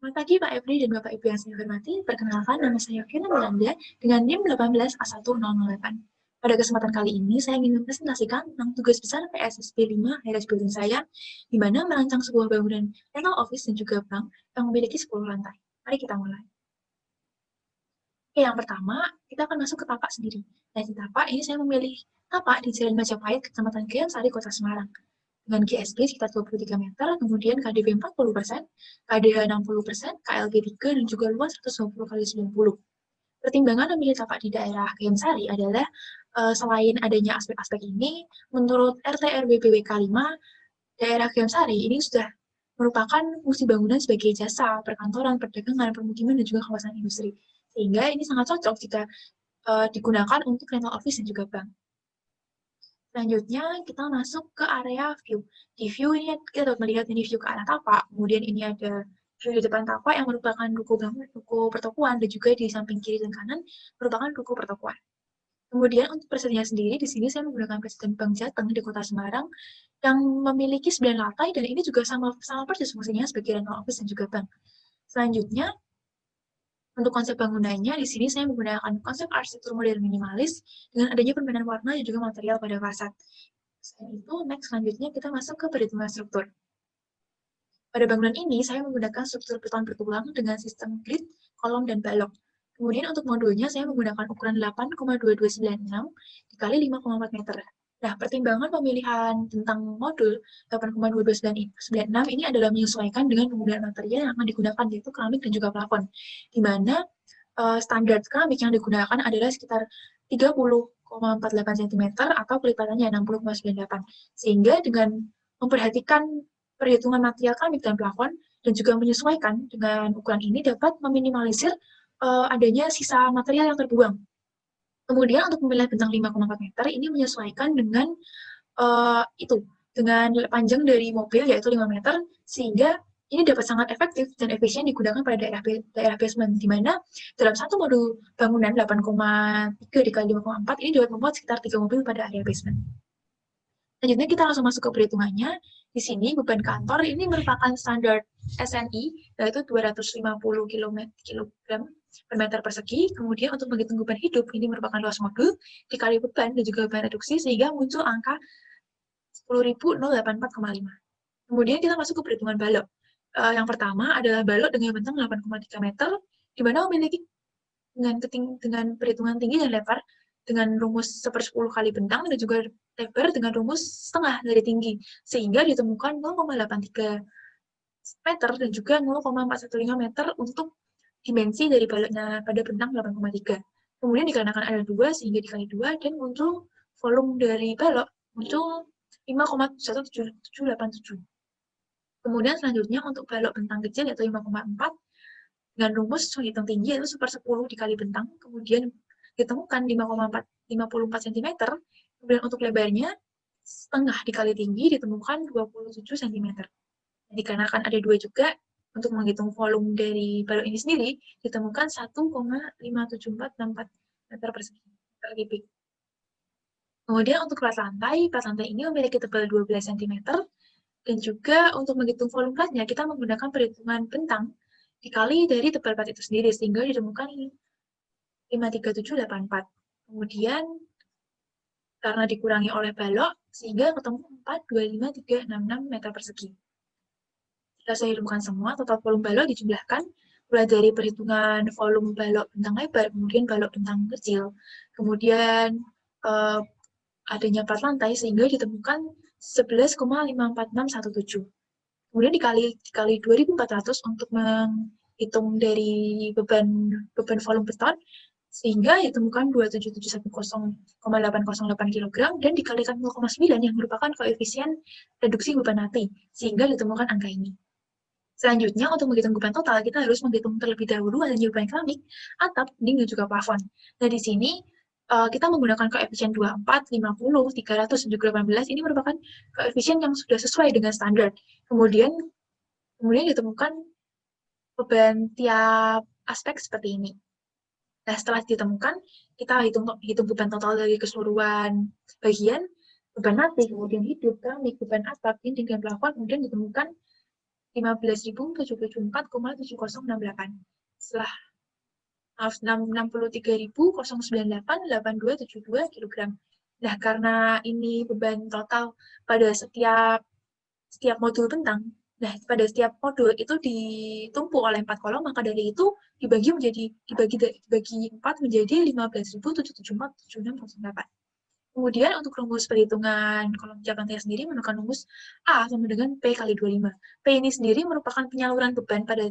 Selamat pagi Pak Efri dan Bapak Ibu yang saya hormati. Perkenalkan, nama saya Fiona Melanda dengan NIM 18A1008. Pada kesempatan kali ini, saya ingin mempresentasikan tentang tugas besar PSSB 5 Heritage Building saya, di mana merancang sebuah bangunan rental office dan juga bank yang memiliki 10 lantai. Mari kita mulai. Oke, yang pertama, kita akan masuk ke tapak sendiri. Nah, di tapak ini saya memilih tapak di Jalan Majapahit, Kecamatan Gayamsari, Kota Semarang. Dengan GSB sekitar 23 meter, kemudian KDB 40%, KDH 60%, KLB 3, dan juga luas 120 kali 90. Pertimbangan memilih tapak di daerah Gayamsari adalah selain adanya aspek-aspek ini, menurut RT RW BWK 5, daerah Gayamsari ini sudah merupakan fungsi bangunan sebagai jasa, perkantoran, perdagangan, permukiman, dan juga kawasan industri. Sehingga ini sangat cocok jika digunakan untuk rental office dan juga bank. Selanjutnya kita masuk ke area view. Di view ini kita dapat melihat ini view ke arah tapak, kemudian ini ada view di depan tapak yang merupakan ruko pertokoan, dan juga di samping kiri dan kanan merupakan ruko pertokoan. Kemudian untuk presiden sendiri, di sini saya menggunakan presiden Bank Jateng di Kota Semarang yang memiliki 9 lantai, dan ini juga sama persis fungsinya sebagai rental office dan juga bank. Selanjutnya, untuk konsep bangunannya, di sini saya menggunakan konsep arsitektur modern minimalis dengan adanya permainan warna dan juga material pada fasad. Selain itu, next selanjutnya kita masuk ke perhitungan struktur. Pada bangunan ini, saya menggunakan struktur beton bertulang dengan sistem grid, kolom, dan balok. Kemudian untuk modulnya, saya menggunakan ukuran 8,2296 dikali 5,4 meter. Nah, pertimbangan pemilihan tentang modul 8,2296 ini adalah menyesuaikan dengan penggunaan material yang akan digunakan, yaitu keramik dan juga plafon. Di mana standar keramik yang digunakan adalah sekitar 30,48 cm atau kelipatannya 60,98. Sehingga dengan memperhatikan perhitungan material keramik dan plafon dan juga menyesuaikan dengan ukuran ini dapat meminimalisir adanya sisa material yang terbuang. Kemudian untuk pemilihan bentang 5,4 meter ini menyesuaikan dengan dengan panjang dari mobil yaitu 5 meter, sehingga ini dapat sangat efektif dan efisien digunakan pada daerah basement, di mana dalam satu modul bangunan 8,3 dikali 5,4 ini dapat memuat sekitar 3 mobil pada area basement. Selanjutnya kita langsung masuk ke perhitungannya. Di sini beban kantor ini merupakan standar SNI, yaitu 250 kg per meter persegi. Kemudian untuk menghitung beban hidup ini merupakan luas modul dikali beban dan juga beban reduksi, sehingga muncul angka 10.084,5. Kemudian kita masuk ke perhitungan balok. Yang pertama adalah balok dengan bentang 8,3 meter, di mana memiliki dengan perhitungan tinggi dan lebar dengan rumus 1/10 kali bentang dan juga lebar dengan rumus setengah dari tinggi, sehingga ditemukan 0,83 meter dan juga 0,415 meter untuk dimensi dari baloknya pada bentang 8,3. Kemudian dikarenakan ada 2 sehingga dikali 2 dan muncul volume dari balok muncul 5,17787. Kemudian selanjutnya untuk balok bentang kecil yaitu 5,4 dengan rumus hitung tinggi yaitu 1/10 dikali bentang, kemudian ditemukan 54 cm, kemudian untuk lebarnya setengah dikali tinggi ditemukan 27 cm. Dikarenakan ada 2 juga, untuk menghitung volume dari balok ini sendiri ditemukan 1,57464 meter persegi per kubik. Kemudian untuk plat lantai ini memiliki tebal 12 cm, dan juga untuk menghitung volume platnya kita menggunakan perhitungan bentang dikali dari tebal plat itu sendiri, sehingga ditemukan 53784. Kemudian karena dikurangi oleh balok sehingga ketemu 425.366 meter persegi. Setelah saya hilangkan semua, total volume balok dijumlahkan mulai dari perhitungan volume balok bentang lebar, kemudian balok bentang kecil, kemudian adanya plat lantai sehingga ditemukan 11,54617. Kemudian dikali 2.400 untuk menghitung dari beban volume beton, sehingga ditemukan 2771,808 kg dan dikalikan 0,9 yang merupakan koefisien reduksi beban mati, sehingga ditemukan angka ini. Selanjutnya, untuk menghitung beban total, kita harus menghitung terlebih dahulu adanya beban keramik, atap, dinding, dan juga plafon. Nah, di sini kita menggunakan koefisien 24, 50, 300, dan juga 18. Ini merupakan koefisien yang sudah sesuai dengan standar. Kemudian ditemukan beban tiap aspek seperti ini. Nah, setelah ditemukan, kita hitung beban total dari keseluruhan bagian, beban mati, kemudian hidup, keramik, beban atap, dinding, dan plafon, kemudian ditemukan 15.074,7068. Setelah 63.098,8272 kg. Nah, karena ini beban total pada setiap modul bentang, nah pada setiap modul itu ditumpuk oleh 4 kolom, maka dari itu dibagi 4 menjadi 15.077,7608. Kemudian untuk rumus perhitungan kolom tiap lantai sendiri menggunakan rumus A sama dengan P kali 25. P ini sendiri merupakan penyaluran beban pada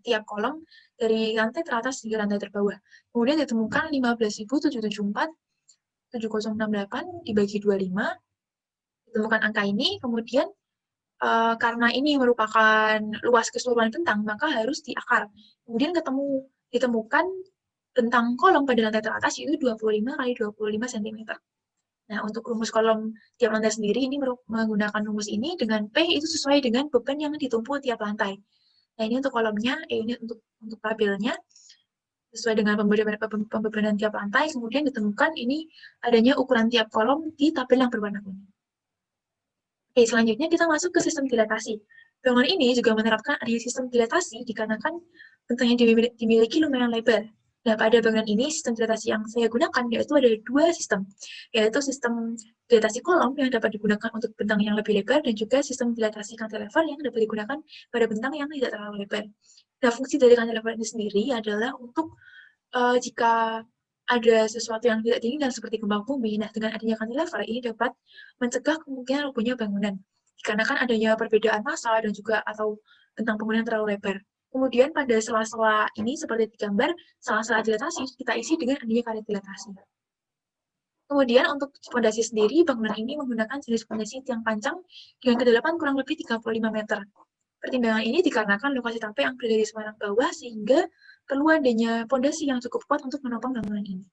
tiap kolom dari lantai teratas hingga lantai terbawah. Kemudian ditemukan 15.077,7068 dibagi 25. Ditemukan angka ini, kemudian karena ini merupakan luas keseluruhan bentang, maka harus diakar. Kemudian ditemukan bentang kolom pada lantai teratas yaitu 25 kali 25 cm. Nah, untuk rumus kolom tiap lantai sendiri ini menggunakan rumus ini dengan P itu sesuai dengan beban yang ditumpuk tiap lantai. Nah, ini untuk kolomnya, ini untuk tabelnya sesuai dengan pembebanan tiap lantai. Kemudian ditemukan ini adanya ukuran tiap kolom di tabel yang berwarna kuning. Oke, selanjutnya kita masuk ke sistem dilatasi. Bangunan ini juga menerapkan adanya sistem dilatasi dikarenakan bentangnya dimiliki lumayan lebar. Nah, pada bangunan ini, sistem dilatasi yang saya gunakan yaitu ada dua sistem, yaitu sistem dilatasi kolom yang dapat digunakan untuk bentang yang lebih lebar dan juga sistem dilatasi cantilever yang dapat digunakan pada bentang yang tidak terlalu lebar. Nah, fungsi dari cantilever ini sendiri adalah untuk jika ada sesuatu yang tidak diinginkan seperti gempa bumi, nah dengan adanya cantilever ini dapat mencegah kemungkinan robohnya bangunan, dikarenakan adanya perbedaan massa dan juga atau bentang bangunan terlalu lebar. Kemudian pada sela-sela ini seperti di gambar, sela-sela dilatasi kita isi dengan adanya karet dilatasi. Kemudian untuk fondasi sendiri, bangunan ini menggunakan jenis fondasi tiang panjang dengan kedalaman kurang lebih 35 meter. Pertimbangan ini dikarenakan lokasi tape yang berada di Semarang bawah sehingga perlu adanya fondasi yang cukup kuat untuk menopang bangunan ini.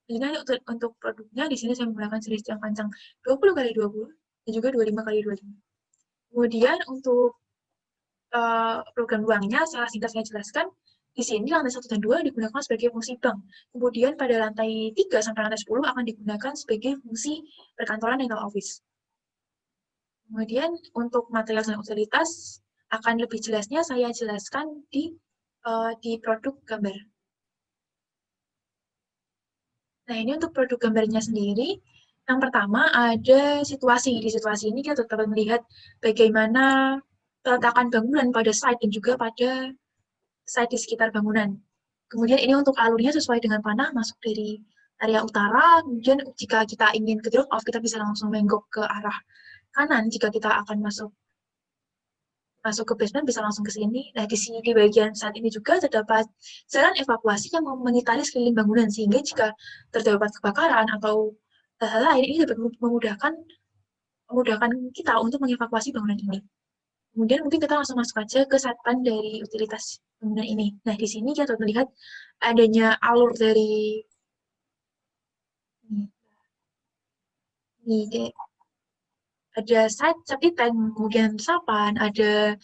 Jadi untuk produknya di sini saya menggunakan jenis tiang panjang 20 kali 20 dan juga 25 kali 25. Kemudian untuk program ruangnya, secara singkat saya jelaskan, di sini lantai 1 dan 2 digunakan sebagai fungsi bank. Kemudian pada lantai 3 sampai lantai 10 akan digunakan sebagai fungsi perkantoran dan office. Kemudian untuk material dan utilitas, akan lebih jelasnya saya jelaskan di produk gambar. Nah, ini untuk produk gambarnya sendiri. Yang pertama ada situasi. Di situasi ini kita dapat melihat bagaimana peletakan bangunan pada site dan juga pada site di sekitar bangunan. Kemudian ini untuk alurnya sesuai dengan panah masuk dari area utara. Kemudian jika kita ingin ke drop off, kita bisa langsung menggok ke arah kanan. Jika kita akan masuk ke basement bisa langsung ke sini. Nah, di sini di bagian saat ini juga terdapat jalan evakuasi yang mengitari sekeliling bangunan sehingga jika terdapat kebakaran atau hal-hal lain ini dapat memudahkan kita untuk mengevakuasi bangunan ini. Kemudian mungkin kita langsung masuk aja ke satpan dari utilitas bangunan ini. Nah, di sini kita dapat melihat adanya alur dari ada septic tank, kemudian resapan, ada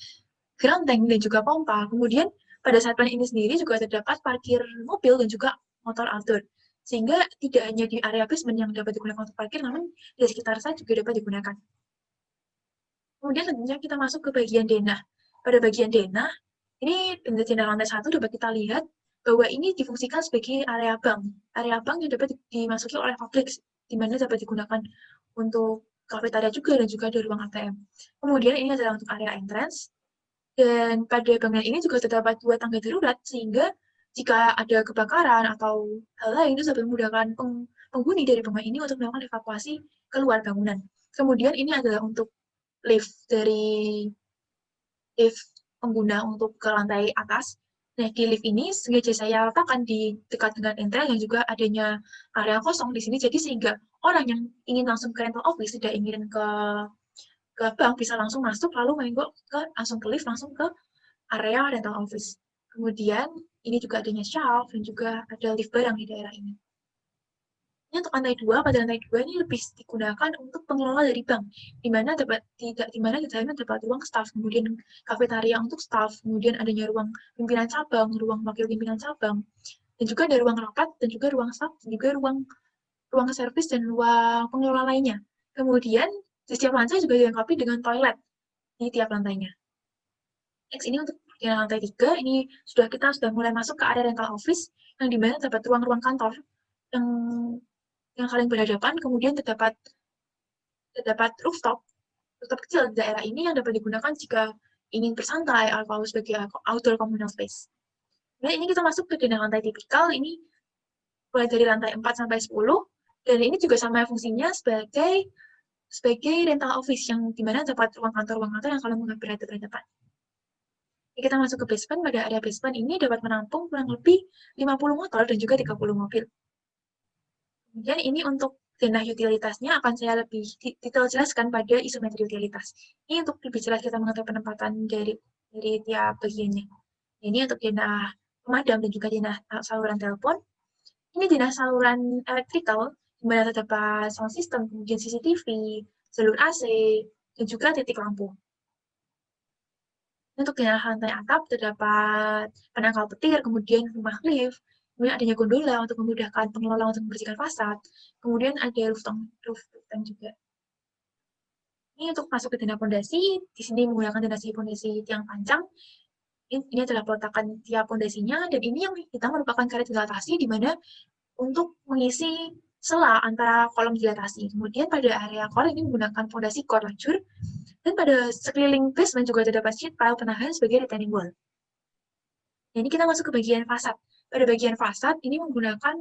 ground tank dan juga pompa. Kemudian pada satpan ini sendiri juga terdapat parkir mobil dan juga motor outdoor. Sehingga tidak hanya di area basement yang dapat digunakan untuk parkir, namun di sekitar site juga dapat digunakan. Kemudian tentunya kita masuk ke bagian denah. Pada bagian denah, ini di denah lantai 1 dapat kita lihat bahwa ini difungsikan sebagai area bank. Area bank yang dapat dimasuki oleh publik, di mana dapat digunakan untuk kafetaria juga dan juga ada ruang ATM. Kemudian ini adalah untuk area entrance. Dan pada bangunan ini juga terdapat 2 tangga darurat, sehingga jika ada kebakaran atau hal lain, itu dapat memudahkan penghuni dari bangunan ini untuk melakukan evakuasi keluar bangunan. Kemudian ini adalah untuk lift pengguna untuk ke lantai atas. Nah, di lift ini sengaja saya letakkan di dekat dengan entrance yang juga adanya area kosong di sini, jadi sehingga orang yang ingin langsung ke rental office, tidak ingin ke bank, bisa langsung masuk lalu menggok langsung ke lift langsung ke area rental office. Kemudian ini juga adanya shelf dan juga ada lift barang di daerah ini. Ini untuk lantai 2, pada lantai 2 ini lebih digunakan untuk pengelola dari bank, di mana di dalamnya terdapat ruang staff, kemudian kafetaria untuk staff, kemudian adanya ruang pimpinan cabang, ruang wakil pimpinan cabang, dan juga ada ruang rapat dan juga ruang staff, dan juga ruang servis dan ruang pengelola lainnya. Kemudian di setiap lantai juga dilengkapi dengan toilet di tiap lantainya. Next, ini untuk di lantai 3, ini kita sudah mulai masuk ke area rental office, yang dimana terdapat ruang-ruang kantor yang saling berhadapan, kemudian terdapat rooftop kecil di daerah ini yang dapat digunakan jika ingin bersantai atau sebagai outdoor communal space. Nah, ini kita masuk ke jenjang lantai tipikal, ini mulai dari lantai 4 sampai 10, dan ini juga sama fungsinya sebagai rental office yang dimana dapat ruang kantor yang kalau berhadapan. Ini kita masuk ke basement. Pada area basement ini dapat menampung kurang lebih 50 motor dan juga 30 mobil. Kemudian ini untuk denah utilitasnya akan saya lebih detail jelaskan pada isometri utilitas. Ini untuk lebih jelas kita mengetahui penempatan dari tiap bagiannya. Ini untuk denah pemadam dan juga denah saluran telepon. Ini denah saluran elektrikal, di mana terdapat sound system, kemudian CCTV, jalur AC, dan juga titik lampu. Untuk denah lantai atap terdapat penangkal petir, kemudian rumah lift, kemudian adanya gondola untuk memudahkan pengelola untuk membersihkan fasad, kemudian ada roof tank juga. Ini untuk masuk ke denah pondasi, di sini menggunakan pondasi tiang panjang. Ini adalah peletakan tiap pondasinya, dan ini yang kita merupakan karet dilatasi, di mana untuk mengisi sela antara kolom dilatasi. Kemudian pada area core ini menggunakan fondasi core lancur, dan pada sekeliling basement juga terdapat sheet pile penahan sebagai retaining wall. Jadi kita masuk ke bagian fasad. Pada bagian fasad ini menggunakan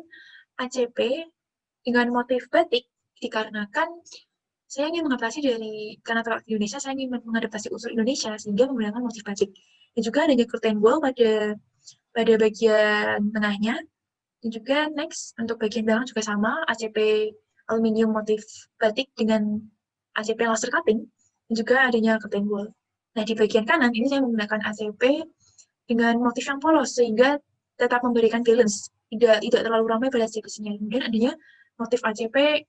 ACP dengan motif batik dikarenakan saya ingin mengadaptasi karena terletak di Indonesia, saya ingin mengadaptasi unsur Indonesia sehingga menggunakan motif batik. Dan juga adanya curtain wall pada bagian tengahnya. Dan juga next untuk bagian belakang juga sama, ACP aluminium motif batik dengan ACP laser cutting. Dan juga adanya curtain wall. Nah, di bagian kanan ini saya menggunakan ACP dengan motif yang polos sehingga tetap memberikan balance, tidak terlalu ramai pada sisinya. Kemudian adanya motif ACP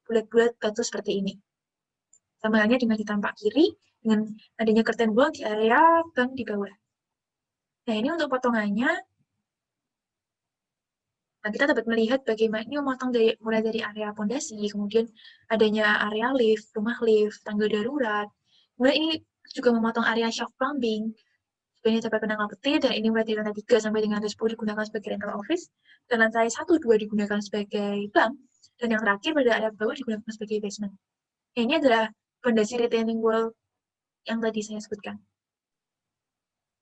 bulat-bulat batu seperti ini. Sama halnya dengan di tampak kiri dengan adanya curtain wall di area bank di bawah. Nah, ini untuk potongannya. Nah, kita dapat melihat bagaimana ini memotong mulai dari area pondasi, kemudian adanya area lift, rumah lift, tangga darurat. Kemudian ini juga memotong area shaft plumbing, ini dapat penangkal petir, dan ini mulai dari lantai 3 sampai dengan lantai 10 digunakan sebagai rental office, dan lantai 1, 2 digunakan sebagai bank, dan yang terakhir pada area bawah digunakan sebagai basement. Ini adalah fondasi retaining wall yang tadi saya sebutkan.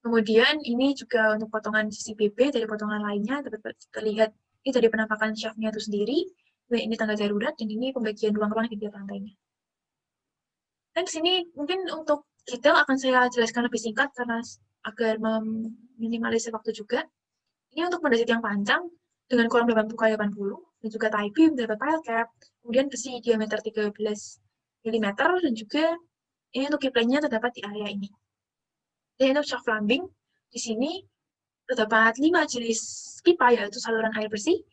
Kemudian ini juga untuk potongan sisi BB dari potongan lainnya dapat terlihat ini dari penampakan shaft-nya itu sendiri, ini tangga darurat, dan ini pembagian ruang-ruang di tiap lantainya. Dan sini mungkin untuk detail akan saya jelaskan lebih singkat karena agar meminimalisir waktu juga. Ini untuk pondasi tiang panjang dengan kolom 80x80 dan juga tie beam, dapat pile cap, kemudian besi diameter 13 mm, dan juga ini untuk keyplate-nya terdapat di area ini. Dan untuk shaft plumbing, di sini terdapat 5 jenis pipa, yaitu saluran air bersih,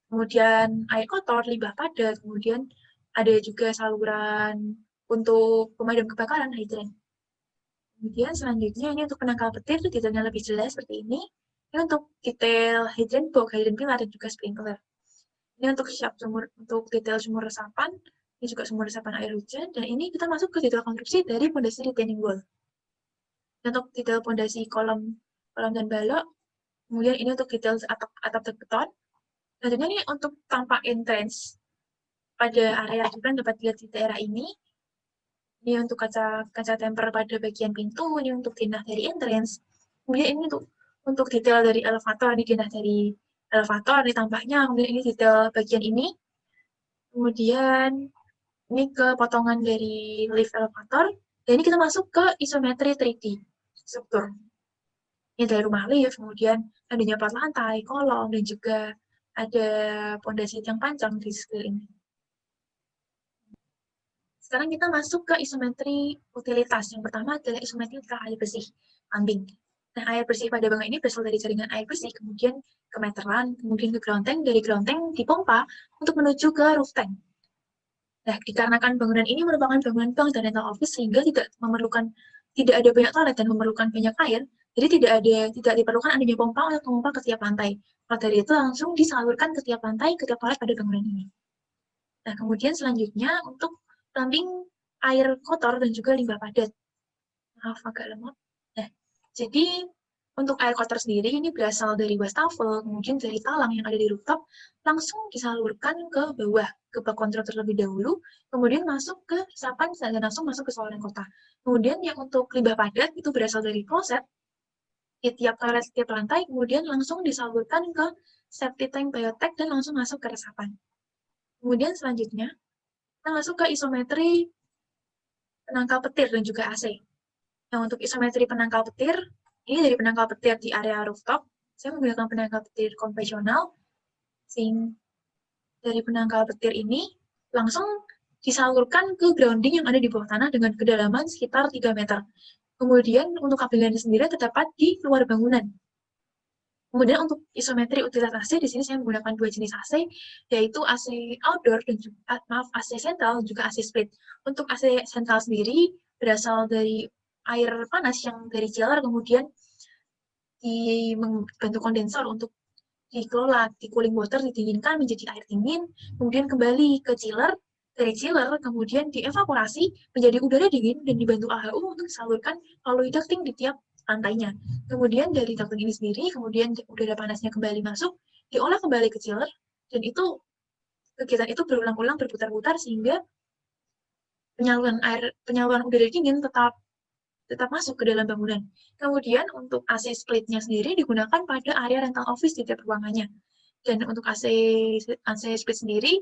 kemudian air kotor, limbah padat, kemudian ada juga saluran untuk pemadam kebakaran, hydrant. Kemudian selanjutnya ini untuk penangkal petir, detailnya lebih jelas seperti ini. Ini untuk detail hydrant box, hydrant pilar, dan juga sprinkler. Ini untuk detail sumur resapan, ini juga sumur resapan air hujan, dan ini kita masuk ke detail konstruksi dari pondasi retaining wall. Untuk detail pondasi kolom dan balok, kemudian ini untuk detail atap beton. Selanjutnya ini untuk tampak entrance pada area juga dapat dilihat di daerah ini. Ini untuk kaca temper pada bagian pintu, ini untuk denah dari entrance. Kemudian ini untuk detail dari elevator, ini denah dari elevator, ini tampaknya. Kemudian ini detail bagian ini. Kemudian ini ke potongan dari lift elevator. Dan ini kita masuk ke isometri 3D struktur. Ini dari rumah lift, kemudian adanya plat lantai, kolom, dan juga ada pondasi yang panjang di sekeliling. Sekarang kita masuk ke isometri utilitas. Yang pertama adalah isometri air bersih, plumbing. Nah, air bersih pada bank ini berasal dari jaringan air bersih, kemudian ke meteran, kemudian ke ground tank, dari ground tank dipompa untuk menuju ke roof tank. Nah, dikarenakan bangunan ini merupakan bangunan bank dan rental office sehingga tidak ada banyak toilet dan memerlukan banyak air, jadi tidak diperlukan adanya pompa untuk memompa ke tiap lantai. Maka dari itu langsung disalurkan ke tiap lantai, ke tiap toilet pada bangunan ini. Nah, kemudian selanjutnya untuk plumbing air kotor dan juga limbah padat. Maaf, agak lemot. Nah, jadi untuk air kotor sendiri ini berasal dari wastafel, kemudian dari talang yang ada di rooftop, langsung disalurkan ke bawah, ke bak kontrol terlebih dahulu, kemudian masuk ke resapan dan langsung masuk ke saluran kota. Kemudian yang untuk limbah padat itu berasal dari kloset, di tiap toilet setiap lantai, kemudian langsung disalurkan ke septic tank biotek dan langsung masuk ke resapan. Kemudian selanjutnya, kita masuk ke isometri penangkal petir dan juga AC. Nah, untuk isometri penangkal petir, ini dari penangkal petir di area rooftop, saya menggunakan penangkal petir konvensional, sehingga dari penangkal petir ini langsung disalurkan ke grounding yang ada di bawah tanah dengan kedalaman sekitar 3 meter. Kemudian untuk kabelnya sendiri terdapat di luar bangunan. Kemudian untuk isometri utilitas AC, di sini saya menggunakan dua jenis AC, yaitu AC outdoor dan juga, AC sentral dan juga AC split. Untuk AC sentral sendiri berasal dari air panas yang dari chiller, kemudian dibentuk kondensor untuk dikelola, di cooling water didinginkan menjadi air dingin, kemudian kembali ke chiller, dari chiller kemudian dievaporasi menjadi udara dingin dan dibantu AHU untuk disalurkan melalui ducting di tiap lantainya. Kemudian dari ducting ini sendiri, kemudian udara panasnya kembali masuk, diolah kembali ke chiller, dan itu kegiatan itu berulang-ulang berputar-putar sehingga penyaluran udara dingin tetap masuk ke dalam bangunan. Kemudian untuk AC split-nya sendiri digunakan pada area rental office di tiap ruangannya. Dan untuk AC split sendiri,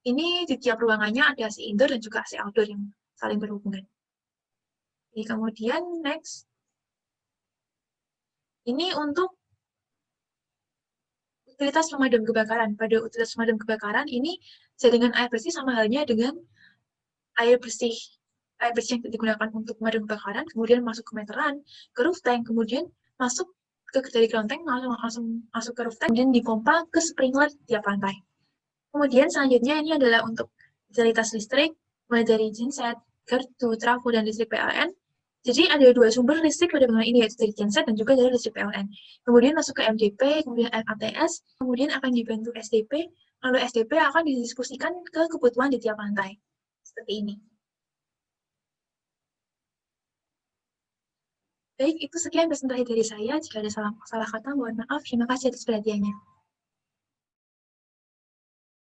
ini di tiap ruangannya ada AC indoor dan juga AC outdoor yang saling berhubungan. Jadi, kemudian next, ini untuk utilitas pemadam kebakaran. Pada utilitas pemadam kebakaran ini jaringan air bersih sama halnya dengan air bersih yang digunakan untuk pemadam kebakaran, kemudian masuk ke meteran, ke roof tank, kemudian masuk dari ground tank langsung masuk ke roof tank, kemudian dipompa ke sprinkler tiap lantai. Kemudian selanjutnya ini adalah untuk utilitas listrik, mulai dari genset, gardu, trafo, dan listrik PLN. Jadi ada dua sumber listrik pada bangunan ini, yaitu dari genset dan juga dari listrik PLN. Kemudian masuk ke MDP, kemudian FATS, kemudian akan dibantu SDP, lalu SDP akan didiskusikan ke kebutuhan di tiap lantai. Seperti ini. Baik, itu sekian presentasi dari saya. Jika ada salah kata, mohon maaf. Terima kasih atas perhatiannya.